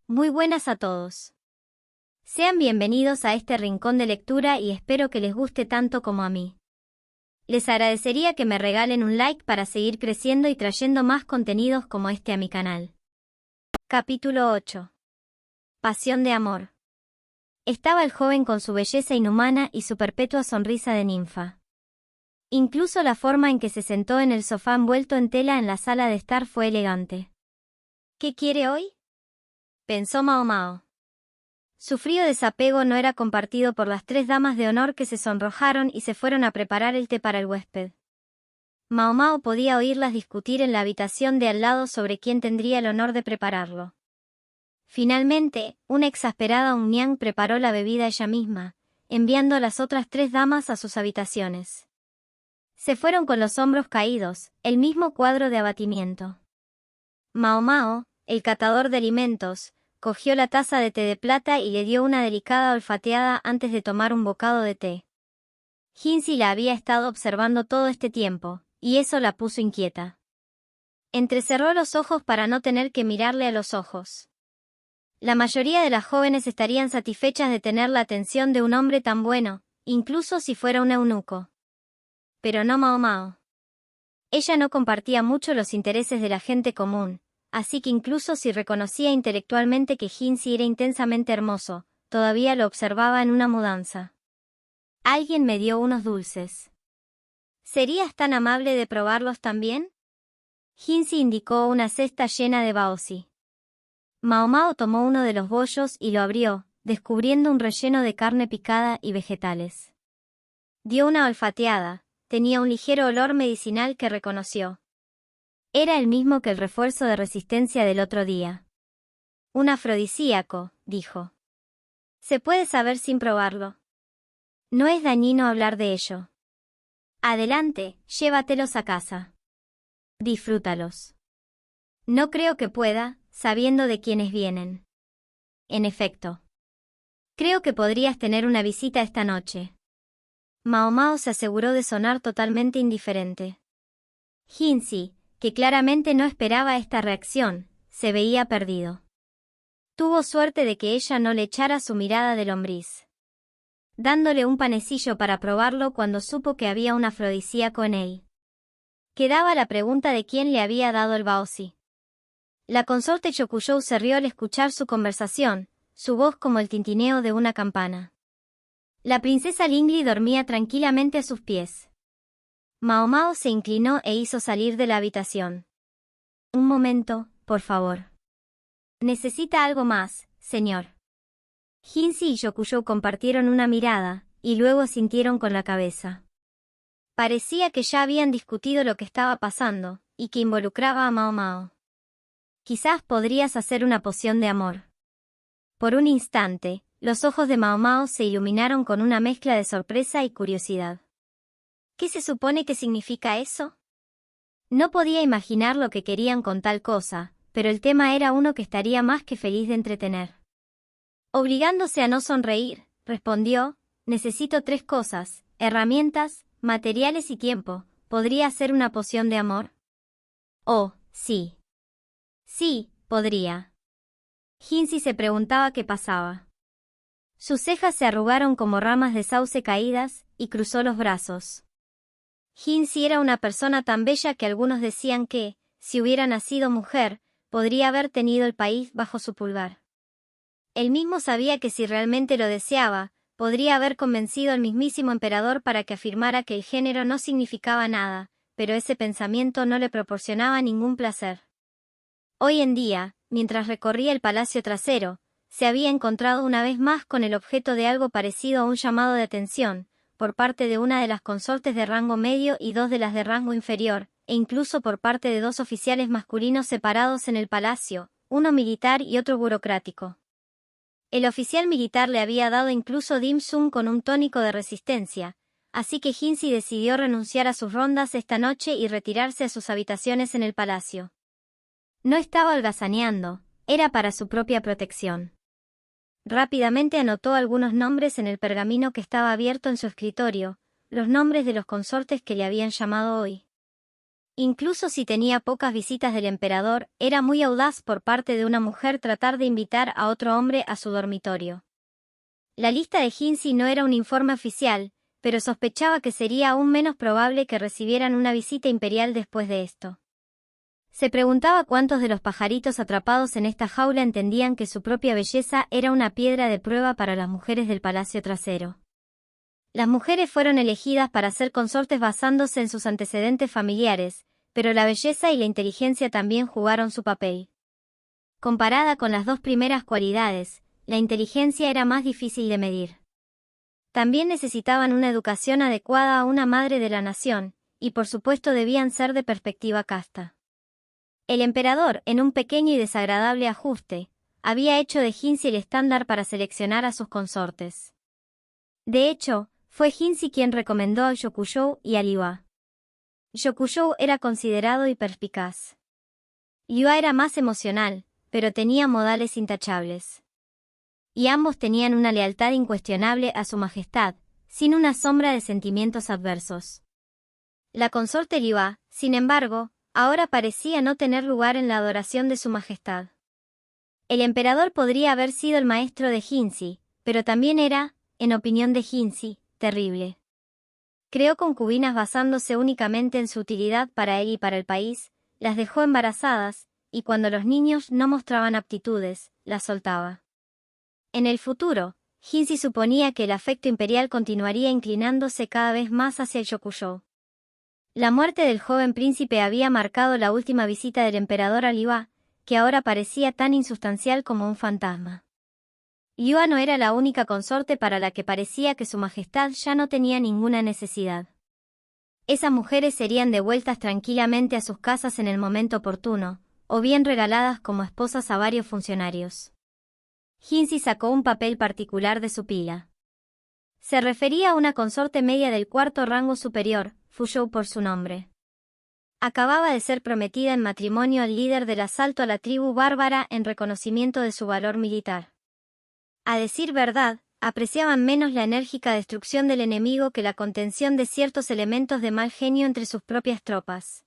Muy buenas a todos. Sean bienvenidos a este rincón de lectura y espero que les guste tanto como a mí. Les agradecería que me regalen un like para seguir creciendo y trayendo más contenidos como este a mi canal. Capítulo 8. Pasión de amor. Estaba el joven con su belleza inhumana y su perpetua sonrisa de ninfa. Incluso la forma en que se sentó en el sofá envuelto en tela en la sala de estar fue elegante. ¿Qué quiere hoy?, pensó Mao Mao. Su frío desapego no era compartido por las 3 damas de honor que se sonrojaron y se fueron a preparar el té para el huésped. Mao Mao podía oírlas discutir en la habitación de al lado sobre quién tendría el honor de prepararlo. Finalmente, una exasperada Uniang preparó la bebida ella misma, enviando a las otras 3 damas a sus habitaciones. Se fueron con los hombros caídos, el mismo cuadro de abatimiento. Mao Mao, el catador de alimentos, cogió la taza de té de plata y le dio una delicada olfateada antes de tomar un bocado de té. Jinzi la había estado observando todo este tiempo, y eso la puso inquieta. Entrecerró los ojos para no tener que mirarle a los ojos. La mayoría de las jóvenes estarían satisfechas de tener la atención de un hombre tan bueno, incluso si fuera un eunuco. Pero no Mao Mao. Ella no compartía mucho los intereses de la gente común, así que incluso si reconocía intelectualmente que Jinzi era intensamente hermoso, todavía lo observaba en una mudanza. Alguien me dio unos dulces. ¿Serías tan amable de probarlos también? Jinzi indicó una cesta llena de baozi. Mao Mao tomó uno de los bollos y lo abrió, descubriendo un relleno de carne picada y vegetales. Dio una olfateada, tenía un ligero olor medicinal que reconoció. Era el mismo que el refuerzo de resistencia del otro día. Un afrodisíaco, dijo. ¿Se puede saber sin probarlo? No es dañino hablar de ello. Adelante, llévatelos a casa. Disfrútalos. No creo que pueda, sabiendo de quiénes vienen. En efecto. Creo que podrías tener una visita esta noche. Mao Mao se aseguró de sonar totalmente indiferente. Jinzi, que claramente no esperaba esta reacción, se veía perdido. Tuvo suerte de que ella no le echara su mirada de lombriz. Dándole un panecillo para probarlo cuando supo que había un afrodisíaco en él. Quedaba la pregunta de quién le había dado el baozi. La consorte Chokuyou se rió al escuchar su conversación, su voz como el tintineo de una campana. La princesa Lingli dormía tranquilamente a sus pies. Mao Mao se inclinó e hizo salir de la habitación. Un momento, por favor. ¿Necesita algo más, señor? Jinzi y Chokuyou compartieron una mirada, y luego asintieron con la cabeza. Parecía que ya habían discutido lo que estaba pasando, y que involucraba a Mao Mao. Quizás podrías hacer una poción de amor. Por un instante, los ojos de Mao Mao se iluminaron con una mezcla de sorpresa y curiosidad. ¿Qué se supone que significa eso? No podía imaginar lo que querían con tal cosa, pero el tema era uno que estaría más que feliz de entretener. Obligándose a no sonreír, respondió, necesito 3 cosas, herramientas, materiales y tiempo. ¿Podría hacer una poción de amor? Oh, sí. Sí, podría. Jinzi se preguntaba qué pasaba. Sus cejas se arrugaron como ramas de sauce caídas, y cruzó los brazos. Jinzi era una persona tan bella que algunos decían que, si hubiera nacido mujer, podría haber tenido el país bajo su pulgar. Él mismo sabía que si realmente lo deseaba, podría haber convencido al mismísimo emperador para que afirmara que el género no significaba nada, pero ese pensamiento no le proporcionaba ningún placer. Hoy en día, mientras recorría el palacio trasero, se había encontrado una vez más con el objeto de algo parecido a un llamado de atención, por parte de una de las consortes de rango medio y 2 de las de rango inferior, e incluso por parte de 2 oficiales masculinos separados en el palacio, uno militar y otro burocrático. El oficial militar le había dado incluso dim sum con un tónico de resistencia, así que Jinzi decidió renunciar a sus rondas esta noche y retirarse a sus habitaciones en el palacio. No estaba holgazaneando, era para su propia protección. Rápidamente anotó algunos nombres en el pergamino que estaba abierto en su escritorio, los nombres de los consortes que le habían llamado hoy. Incluso si tenía pocas visitas del emperador, era muy audaz por parte de una mujer tratar de invitar a otro hombre a su dormitorio. La lista de Hinsi no era un informe oficial, pero sospechaba que sería aún menos probable que recibieran una visita imperial después de esto. Se preguntaba cuántos de los pajaritos atrapados en esta jaula entendían que su propia belleza era una piedra de prueba para las mujeres del palacio trasero. Las mujeres fueron elegidas para ser consortes basándose en sus antecedentes familiares, pero la belleza y la inteligencia también jugaron su papel. Comparada con las dos primeras cualidades, la inteligencia era más difícil de medir. También necesitaban una educación adecuada a una madre de la nación, y por supuesto debían ser de perspectiva casta. El emperador, en un pequeño y desagradable ajuste, había hecho de Hinsi el estándar para seleccionar a sus consortes. De hecho, fue Hinsi quien recomendó a Yokujou y a Liua. Yokujou era considerado y perspicaz. Liua era más emocional, pero tenía modales intachables. Y ambos tenían una lealtad incuestionable a su majestad, sin una sombra de sentimientos adversos. La consorte Liua, sin embargo, ahora parecía no tener lugar en la adoración de su majestad. El emperador podría haber sido el maestro de Hinsi, pero también era, en opinión de Hinsi, terrible. Creó concubinas basándose únicamente en su utilidad para él y para el país, las dejó embarazadas, y cuando los niños no mostraban aptitudes, las soltaba. En el futuro, Hinsi suponía que el afecto imperial continuaría inclinándose cada vez más hacia el Yokujou. La muerte del joven príncipe había marcado la última visita del emperador a Liua, que ahora parecía tan insustancial como un fantasma. Liua no era la única consorte para la que parecía que su majestad ya no tenía ninguna necesidad. Esas mujeres serían devueltas tranquilamente a sus casas en el momento oportuno, o bien regaladas como esposas a varios funcionarios. Hinsi sacó un papel particular de su pila. Se refería a una consorte media del cuarto rango superior, Fuzhou por su nombre. Acababa de ser prometida en matrimonio al líder del asalto a la tribu bárbara en reconocimiento de su valor militar. A decir verdad, apreciaban menos la enérgica destrucción del enemigo que la contención de ciertos elementos de mal genio entre sus propias tropas.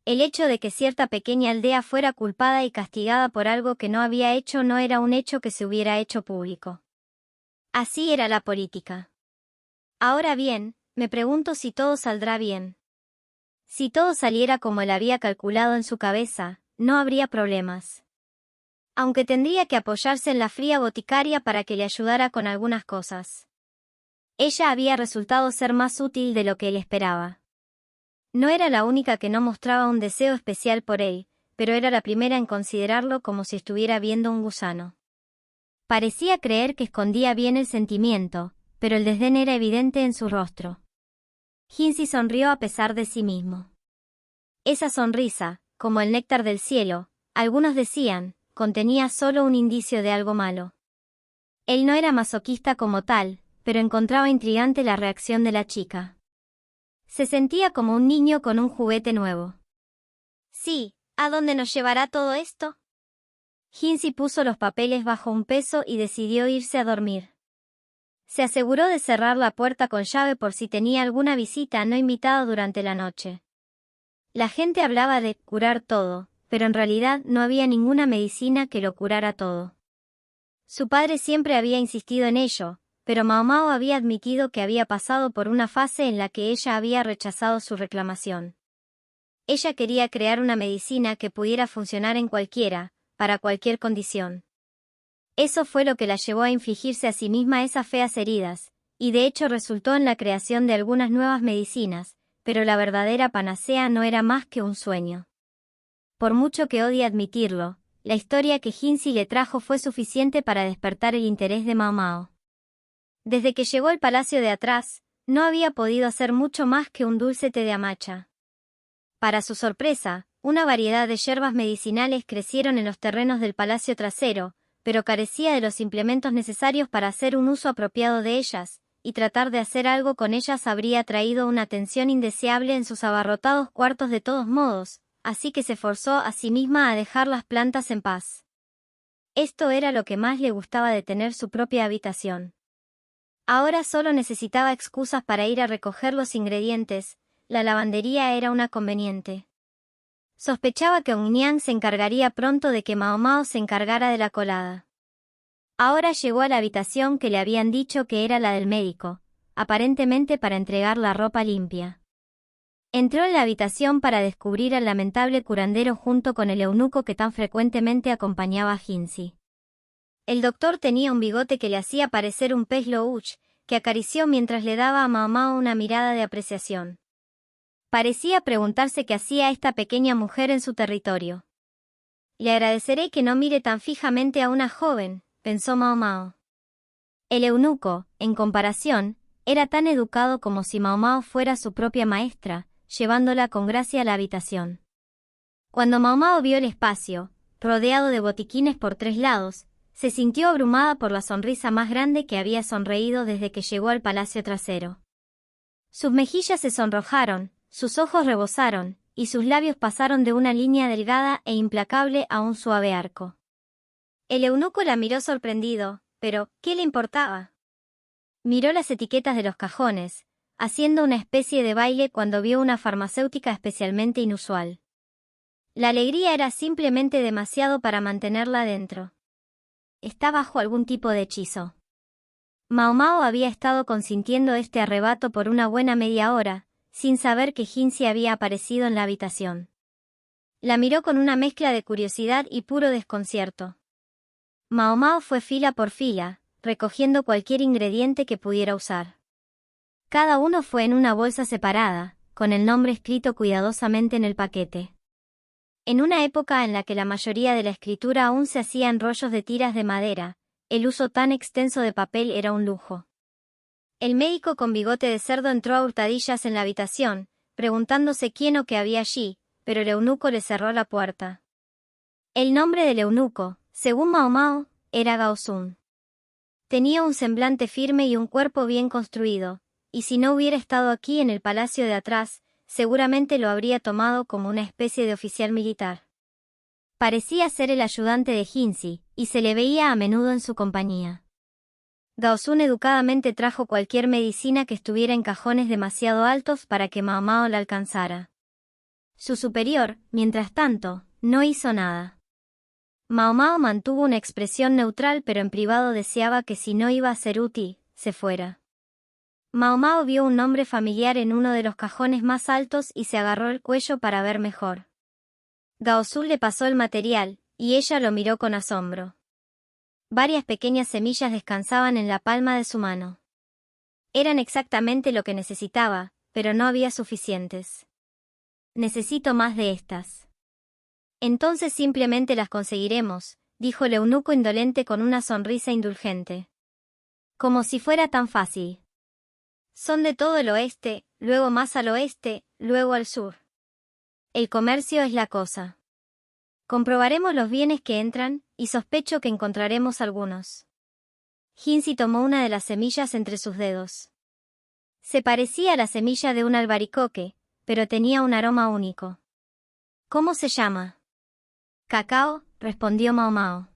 El hecho de que cierta pequeña aldea fuera culpada y castigada por algo que no había hecho no era un hecho que se hubiera hecho público. Así era la política. Ahora bien, me pregunto si todo saldrá bien. Si todo saliera como él había calculado en su cabeza, no habría problemas. Aunque tendría que apoyarse en la fría boticaria para que le ayudara con algunas cosas. Ella había resultado ser más útil de lo que él esperaba. No era la única que no mostraba un deseo especial por él, pero era la primera en considerarlo como si estuviera viendo un gusano. Parecía creer que escondía bien el sentimiento, pero el desdén era evidente en su rostro. Hinsi sonrió a pesar de sí mismo. Esa sonrisa, como el néctar del cielo, algunos decían, contenía solo un indicio de algo malo. Él no era masoquista como tal, pero encontraba intrigante la reacción de la chica. Se sentía como un niño con un juguete nuevo. Sí, ¿a dónde nos llevará todo esto? Hinsi puso los papeles bajo un peso y decidió irse a dormir. Se aseguró de cerrar la puerta con llave por si tenía alguna visita no invitada durante la noche. La gente hablaba de curar todo, pero en realidad no había ninguna medicina que lo curara todo. Su padre siempre había insistido en ello, pero Mao Mao había admitido que había pasado por una fase en la que ella había rechazado su reclamación. Ella quería crear una medicina que pudiera funcionar en cualquiera, para cualquier condición. Eso fue lo que la llevó a infligirse a sí misma esas feas heridas, y de hecho resultó en la creación de algunas nuevas medicinas, pero la verdadera panacea no era más que un sueño. Por mucho que odie admitirlo, la historia que Hinsi le trajo fue suficiente para despertar el interés de Mao Mao. Desde que llegó al palacio de atrás, no había podido hacer mucho más que un dulce té de amacha. Para su sorpresa, una variedad de hierbas medicinales crecieron en los terrenos del palacio trasero, pero carecía de los implementos necesarios para hacer un uso apropiado de ellas, y tratar de hacer algo con ellas habría traído una tensión indeseable en sus abarrotados cuartos de todos modos, así que se forzó a sí misma a dejar las plantas en paz. Esto era lo que más le gustaba de tener su propia habitación. Ahora solo necesitaba excusas para ir a recoger los ingredientes, la lavandería era una conveniente. Sospechaba que Onian se encargaría pronto de que Mao Mao se encargara de la colada. Ahora llegó a la habitación que le habían dicho que era la del médico, aparentemente para entregar la ropa limpia. Entró en la habitación para descubrir al lamentable curandero junto con el eunuco que tan frecuentemente acompañaba a Hinsi. El doctor tenía un bigote que le hacía parecer un pez louch, que acarició mientras le daba a Mao Mao una mirada de apreciación. Parecía preguntarse qué hacía esta pequeña mujer en su territorio. Le agradeceré que no mire tan fijamente a una joven, pensó Mao Mao. El eunuco, en comparación, era tan educado como si Mao Mao fuera su propia maestra, llevándola con gracia a la habitación. Cuando Mao Mao vio el espacio, rodeado de botiquines por 3 lados, se sintió abrumada por la sonrisa más grande que había sonreído desde que llegó al palacio trasero. Sus mejillas se sonrojaron, sus ojos rebosaron, y sus labios pasaron de una línea delgada e implacable a un suave arco. El eunuco la miró sorprendido, pero ¿qué le importaba? Miró las etiquetas de los cajones, haciendo una especie de baile cuando vio una farmacéutica especialmente inusual. La alegría era simplemente demasiado para mantenerla dentro. Está bajo algún tipo de hechizo. Mao Mao había estado consintiendo este arrebato por una buena media hora, sin saber que Hinsi había aparecido en la habitación. La miró con una mezcla de curiosidad y puro desconcierto. Mao Mao fue fila por fila, recogiendo cualquier ingrediente que pudiera usar. Cada uno fue en una bolsa separada, con el nombre escrito cuidadosamente en el paquete. En una época en la que la mayoría de la escritura aún se hacía en rollos de tiras de madera, el uso tan extenso de papel era un lujo. El médico con bigote de cerdo entró a hurtadillas en la habitación, preguntándose quién o qué había allí, pero el eunuco le cerró la puerta. El nombre del eunuco, según Mao Mao, era Gao Sun. Tenía un semblante firme y un cuerpo bien construido, y si no hubiera estado aquí en el palacio de atrás, seguramente lo habría tomado como una especie de oficial militar. Parecía ser el ayudante de Hinsi, y se le veía a menudo en su compañía. Gao Sun educadamente trajo cualquier medicina que estuviera en cajones demasiado altos para que Mao Mao la alcanzara. Su superior, mientras tanto, no hizo nada. Mao Mao mantuvo una expresión neutral pero en privado deseaba que si no iba a ser útil, se fuera. Mao Mao vio un nombre familiar en uno de los cajones más altos y se agarró el cuello para ver mejor. Gao Sun le pasó el material, y ella lo miró con asombro. Varias pequeñas semillas descansaban en la palma de su mano. Eran exactamente lo que necesitaba, pero no había suficientes. Necesito más de estas. Entonces simplemente las conseguiremos, dijo el eunuco indolente con una sonrisa indulgente. Como si fuera tan fácil. Son de todo el oeste, luego más al oeste, luego al sur. El comercio es la cosa. Comprobaremos los bienes que entran, y sospecho que encontraremos algunos. Hinsi tomó una de las semillas entre sus dedos. Se parecía a la semilla de un albaricoque, pero tenía un aroma único. ¿Cómo se llama? Cacao, respondió Mao Mao.